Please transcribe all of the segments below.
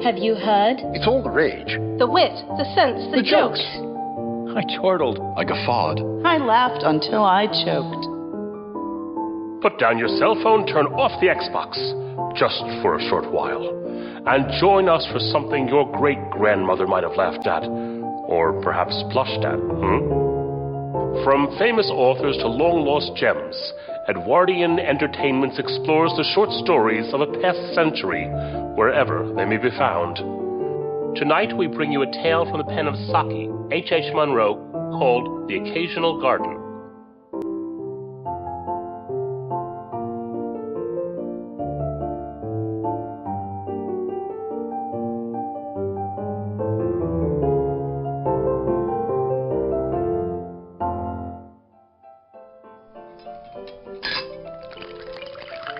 Have you heard? It's all the rage. The wit, the sense, the jokes. I chortled. I guffawed. I laughed until I choked. Put down your cell phone, turn off the Xbox, just for a short while, and join us for something your great-grandmother might have laughed at, or perhaps blushed at, From famous authors to long-lost gems, Edwardian Entertainments explores the short stories of a past century, wherever they may be found. Tonight we bring you a tale from the pen of Saki, H.H. Munro, called The Occasional Garden.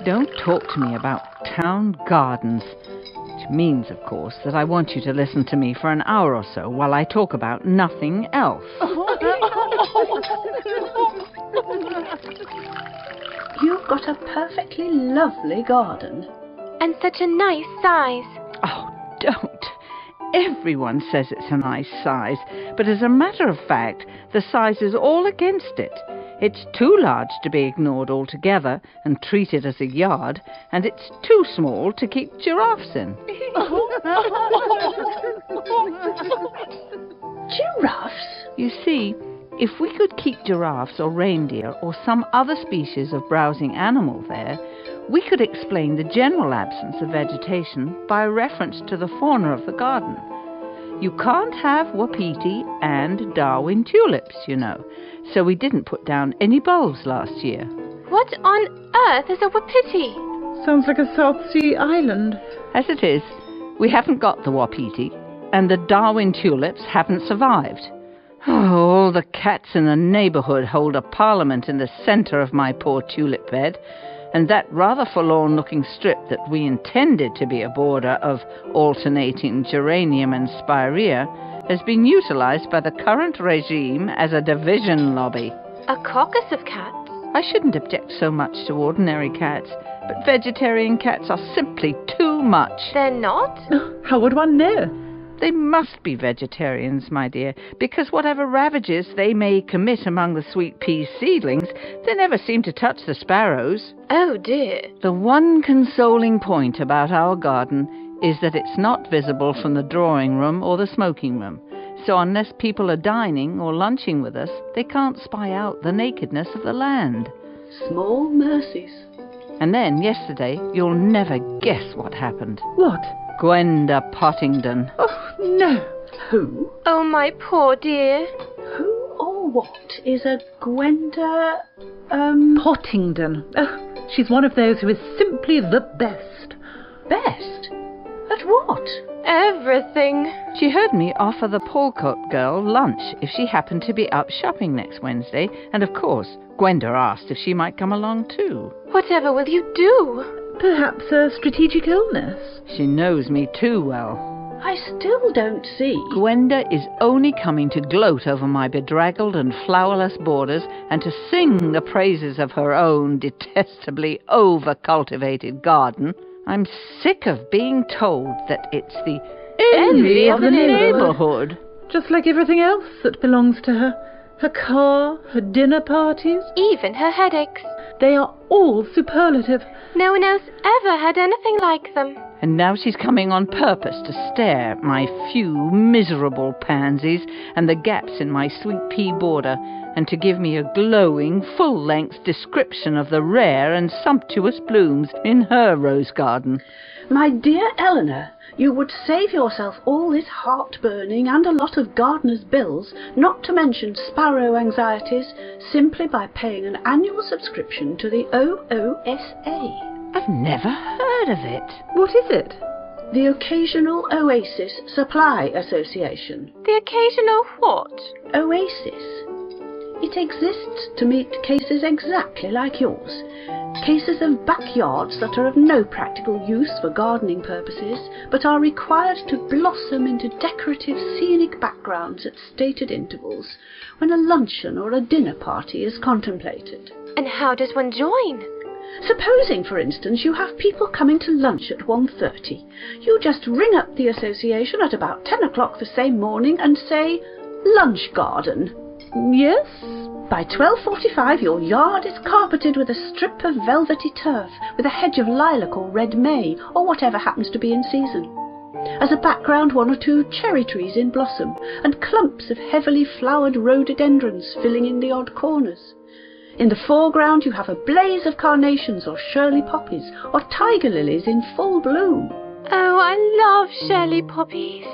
Don't talk to me about town gardens. Which means, of course, that I want you to listen to me for an hour or so while I talk about nothing else. You've got a perfectly lovely garden. And such a nice size. Oh, don't. Everyone says it's a nice size, but as a matter of fact, the size is all against it. It's too large to be ignored altogether and treated as a yard, and it's too small to keep giraffes in. Giraffes? You see, if we could keep giraffes or reindeer or some other species of browsing animal there, we could explain the general absence of vegetation by reference to the fauna of the garden. You can't have wapiti and Darwin tulips, you know, so we didn't put down any bulbs last year. What on earth is a wapiti? Sounds like a South Sea island. As it is, we haven't got the wapiti, and the Darwin tulips haven't survived. Oh, all the cats in the neighbourhood hold a parliament in the centre of my poor tulip bed, and that rather forlorn-looking strip that we intended to be a border of alternating geranium and spirea has been utilised by the current regime as a division lobby. A caucus of cats? I shouldn't object so much to ordinary cats, but vegetarian cats are simply too much. They're not? How would one know? They must be vegetarians, my dear, because whatever ravages they may commit among the sweet pea seedlings, they never seem to touch the sparrows. Oh, dear. The one consoling point about our garden is that it's not visible from the drawing room or the smoking room. So unless people are dining or lunching with us, they can't spy out the nakedness of the land. Small mercies. And then, yesterday, you'll never guess what happened. What? Gwenda Pottingdon. Oh, no. Who? Oh, my poor dear. Who or what is a Gwenda, Pottingdon. Oh, she's one of those who is simply the best. Best? At what? Everything. She heard me offer the Paulcote girl lunch if she happened to be up shopping next Wednesday, and of course, Gwenda asked if she might come along too. Whatever will you do? Perhaps a strategic illness. She knows me too well. I still don't see. Gwenda is only coming to gloat over my bedraggled and flowerless borders and to sing the praises of her own detestably over-cultivated garden. I'm sick of being told that it's the envy of the neighbourhood. Just like everything else that belongs to her. Her car, her dinner parties. Even her headaches. They are all superlative. No one else ever had anything like them. And now she's coming on purpose to stare at my few miserable pansies and the gaps in my sweet pea border, and to give me a glowing, full-length description of the rare and sumptuous blooms in her rose garden. My dear Elinor, you would save yourself all this heartburning and a lot of gardener's bills, not to mention sparrow anxieties, simply by paying an annual subscription to the OOSA. I've never heard of it. What is it? The Occasional Oasis Supply Association. The occasional what? Oasis. It exists to meet cases exactly like yours. Cases of backyards that are of no practical use for gardening purposes, but are required to blossom into decorative scenic backgrounds at stated intervals, when a luncheon or a dinner party is contemplated. And how does one join? Supposing, for instance, you have people coming to lunch at 1:30. You just ring up the association at about 10 o'clock the same morning and say, lunch garden. Yes? By 12:45 your yard is carpeted with a strip of velvety turf, with a hedge of lilac or red may, or whatever happens to be in season. As a background, 1 or 2 cherry trees in blossom, and clumps of heavily flowered rhododendrons filling in the odd corners. In the foreground you have a blaze of carnations or Shirley poppies, or tiger lilies in full bloom. Oh, I love Shirley poppies.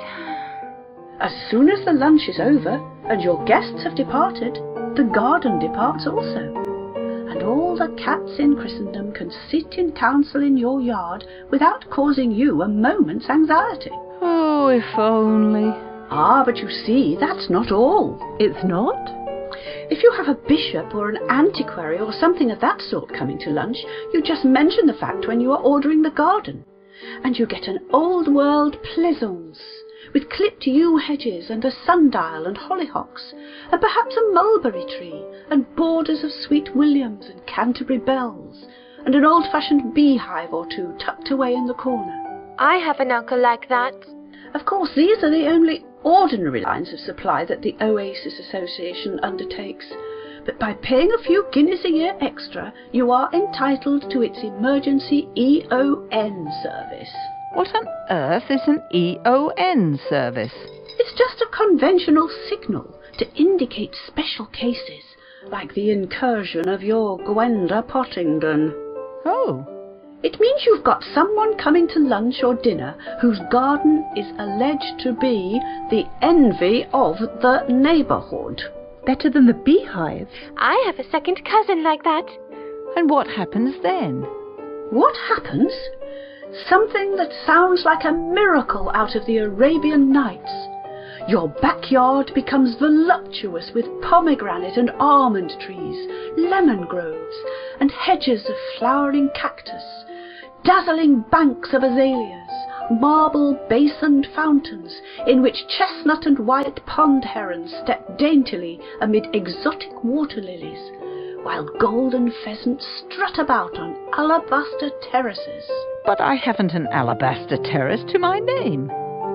As soon as the lunch is over, and your guests have departed, the garden departs also. And all the cats in Christendom can sit in council in your yard without causing you a moment's anxiety. Oh, if only. Ah, but you see, that's not all. It's not? If you have a bishop or an antiquary or something of that sort coming to lunch, you just mention the fact when you are ordering the garden. And you get an old-world pleasaunce, with clipped yew hedges and a sundial and hollyhocks, and perhaps a mulberry tree, and borders of sweet williams and Canterbury bells, and an old-fashioned beehive or 2 tucked away in the corner. I have an uncle like that. Of course, these are the only ordinary lines of supply that the Oasis Association undertakes, but by paying a few guineas a year extra, you are entitled to its emergency EON service. What on earth is an EON service? It's just a conventional signal to indicate special cases, like the incursion of your Gwenda Pottingdon. Oh. It means you've got someone coming to lunch or dinner whose garden is alleged to be the envy of the neighbourhood. Better than the beehive. I have a second cousin like that. And what happens then? What happens? Something that sounds like a miracle out of the Arabian Nights. Your backyard becomes voluptuous with pomegranate and almond trees, lemon groves, and hedges of flowering cactus, dazzling banks of azaleas, marble basined fountains in which chestnut and white pond herons step daintily amid exotic water lilies, while golden pheasants strut about on alabaster terraces. But I haven't an alabaster terrace to my name.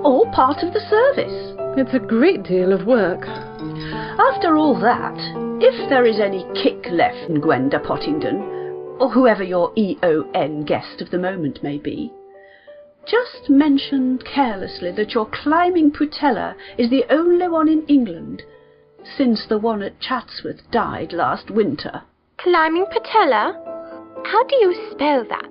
All part of the service. It's a great deal of work. After all that, if there is any kick left in Gwenda Pottingdon, or whoever your EON guest of the moment may be, just mention carelessly that your climbing putella is the only one in England, since the one at Chatsworth died last winter. Climbing patella? How do you spell that?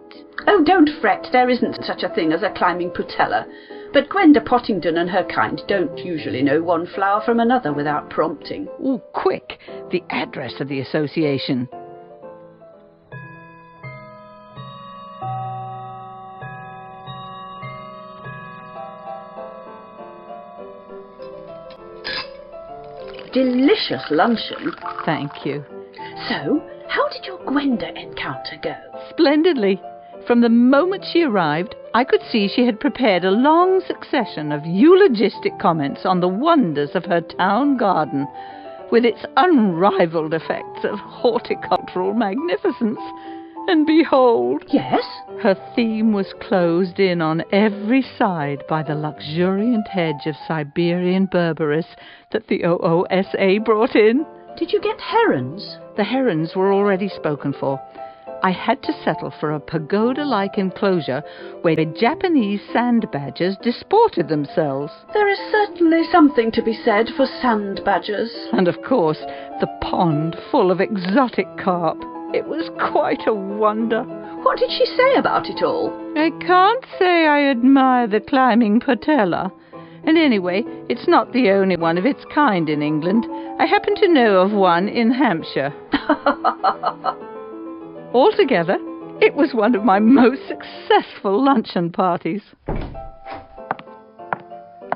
Oh, don't fret, there isn't such a thing as a climbing putella. But Gwenda Pottingdon and her kind don't usually know one flower from another without prompting. Oh, quick! The address of the association. Delicious luncheon. Thank you. So, how did your Gwenda encounter go? Splendidly. From the moment she arrived, I could see she had prepared a long succession of eulogistic comments on the wonders of her town garden, with its unrivalled effects of horticultural magnificence. And behold, Yes? her theme was closed in on every side by the luxuriant hedge of Siberian berberis that the OOSA brought in. Did you get herons? The herons were already spoken for. I had to settle for a pagoda-like enclosure where Japanese sand badgers disported themselves. There is certainly something to be said for sand badgers. And, of course, the pond full of exotic carp. It was quite a wonder. What did she say about it all? I can't say I admire the climbing patella. And anyway, it's not the only one of its kind in England. I happen to know of one in Hampshire. Altogether, it was one of my most successful luncheon parties.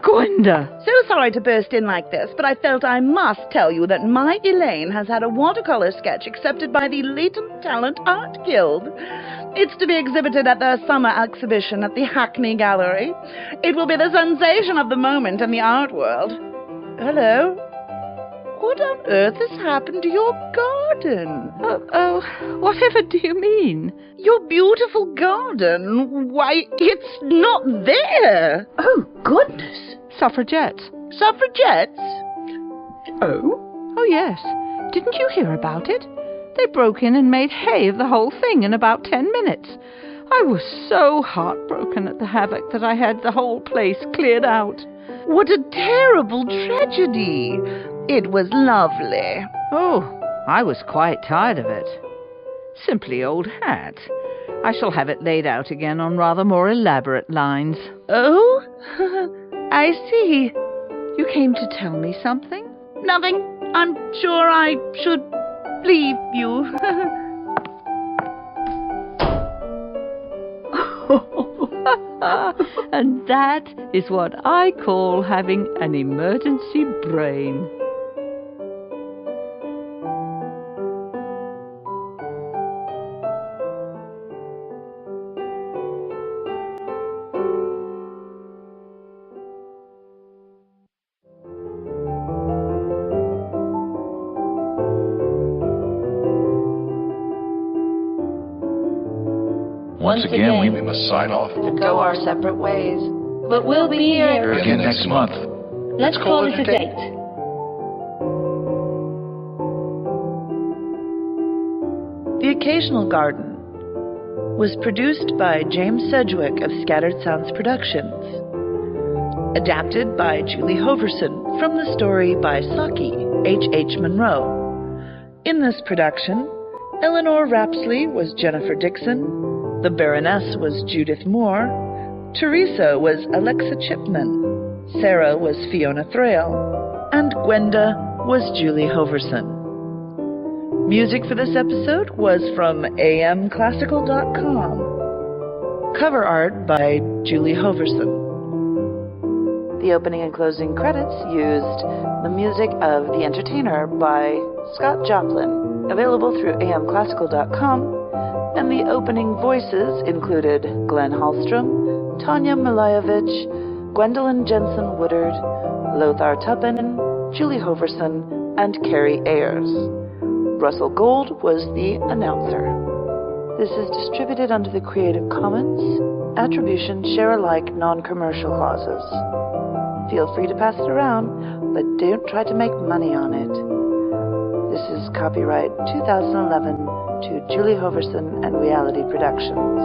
Gwenda! So sorry to burst in like this, but I felt I must tell you that my Elaine has had a watercolour sketch accepted by the Latent Talent Art Guild. It's to be exhibited at their summer exhibition at the Hackney Gallery. It will be the sensation of the moment in the art world. Hello? What on earth has happened to your garden? Whatever do you mean? Your beautiful garden? Why, it's not there! Oh, goodness! Suffragettes. Suffragettes? Oh? Oh, yes. Didn't you hear about it? They broke in and made hay of the whole thing in about 10 minutes. I was so heartbroken at the havoc that I had the whole place cleared out. What a terrible tragedy! It was lovely. Oh, I was quite tired of it. Simply old hat. I shall have it laid out again on rather more elaborate lines. Oh? I see. You came to tell me something? Nothing. I'm sure I should leave you. And that is what I call having an emergency brain. Once again, we must sign off. And go our separate ways. But we'll be here Again next month. Let's call it a date. The Occasional Garden was produced by James Sedgwick of Scattered Sounds Productions. Adapted by Julie Hoverson from the story by Saki, H. Monroe. In this production, Elinor Rapsley was Jennifer Dixon, the Baroness was Judith Moore, Teresa was Alexa Chipman, Sarah was Fiona Thraille, and Gwenda was Julie Hoverson. Music for this episode was from amclassical.com. Cover art by Julie Hoverson. The opening and closing credits used the music of The Entertainer by Scott Joplin, available through amclassical.com, and the opening voices included Glenn Hallstrom, Tanya Milayevich, Gwendolyn Jensen Woodard, Lothar Tuppen, Julie Hoverson, and Carrie Ayers. Russell Gold was the announcer. This is distributed under the Creative Commons Attribution Share Alike Non-Commercial Clauses. Feel free to pass it around, but don't try to make money on it. This is copyright 2011 to Julie Hoverson and Reality Productions.